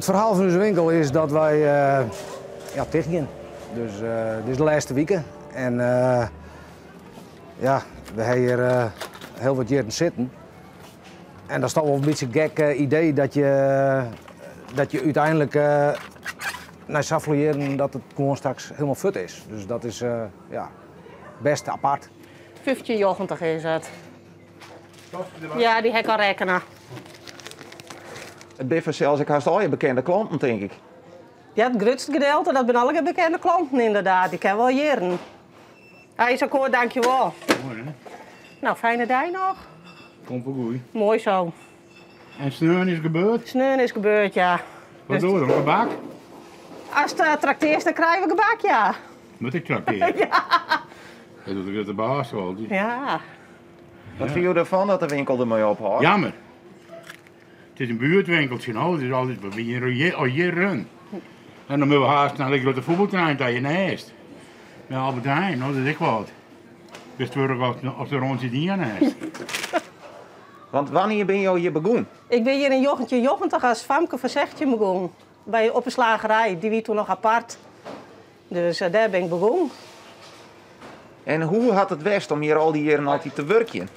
Het verhaal van onze winkel is dat wij dicht gaan. Dus dit is de laatste weken. En ja, we hebben hier heel wat jaren zitten. En dat is toch wel een beetje een gek idee dat je uiteindelijk naar Safliëren dat het gewoon straks helemaal fut is. Dus dat is best apart. 1590 is het. Ja, die heb ik al rekenen. Het biffen zelfs, ik haast al je bekende klanten, denk ik. Ja, het grootste gedeelte, dat zijn alle bekende klanten inderdaad. Die kennen wel jaren. Hij is akkoord, dankjewel. Mooi, hè? Nou, fijne dag nog. Komt wel goed. Mooi zo. En sneeuwen is gebeurd? Sneeuwen is gebeurd, ja. Wat doen we dan? Gebak? Als het trakteert, dan krijgen we gebak, ja. Moet ik trakteren? Ja. Dat doet ik de baas wel. Ja. Wat vind je ervan dat de winkel ermee ophoudt? Jammer. Het is een buurtwinkeltje, nou. Het is altijd al jaren. En dan moeten we haast naar de grote voetbaltrein dat je naast. Met Albert Heijn, nou, dat is ik wat. Best wel als de rondje die aan naast. Want wanneer ben je hier begonnen? Ik ben hier in jochentje als Famke Verzegtje begonnen. Op een slagerij, die wie toen nog apart. Dus daar ben ik begonnen. En hoe had het West om hier al die jaren altijd te werken?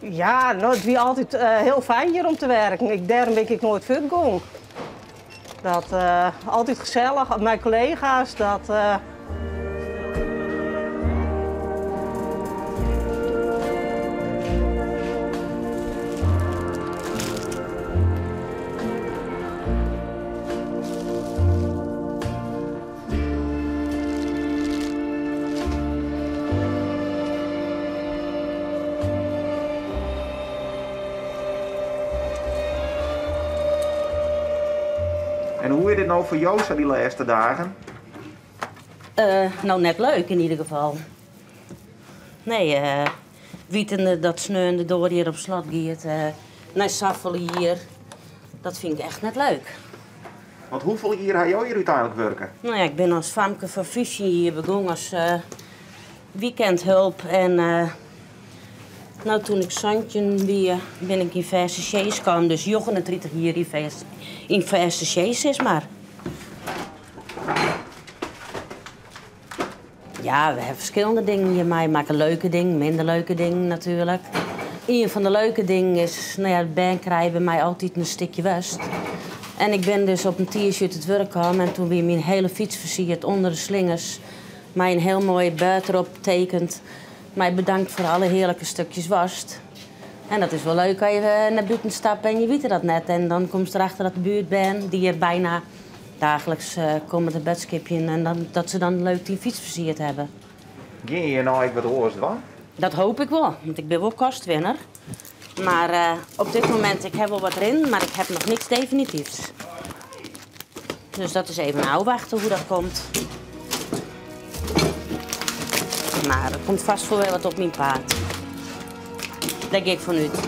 Ja, nou, het was altijd heel fijn hier om te werken. Daarom ben ik nooit voortgegaan. Dat altijd gezellig, mijn collega's, dat... En hoe is dit nou voor jou zo die laatste dagen? Nou, net leuk in ieder geval. Nee, wetende dat sneeuwende door hier op slot gaat, naar Saffelen hier, dat vind ik echt net leuk. Want hoeveel jaar ga jij hier uiteindelijk werken? Nou ja, ik ben als Famke van Visie hier begonnen als weekendhulp en nou, toen ik zandje weer ben ik in verse Sjees gekomen, dus 39 jaar in verse Sjees is maar. Ja, we hebben verschillende dingen hier. Maar je maakt leuke dingen, minder leuke dingen natuurlijk. Een van de leuke dingen is, nou ja, de band krijgen bij mij altijd een stukje west. En ik ben dus op een t-shirt het werk gekomen en toen weer mijn hele fiets versierd onder de slingers. Mij een heel mooi buit erop tekend. Mij bedankt voor alle heerlijke stukjes wast. En dat is wel leuk als je naar buiten stapt en je weet dat net. En dan komt erachter dat de buurt bent die je bijna dagelijks komt met een bedskipje en dat ze dan leuk die fiets versierd hebben. Ging je nou ik wat oors dan? Dat hoop ik wel, want ik ben wel kostwinner. Maar op dit moment, ik heb wel wat erin, maar ik heb nog niks definitiefs. Dus dat is even afwachten hoe dat komt. Maar er komt vast voor wel wat op mijn paard. Daar ga ik vanuit.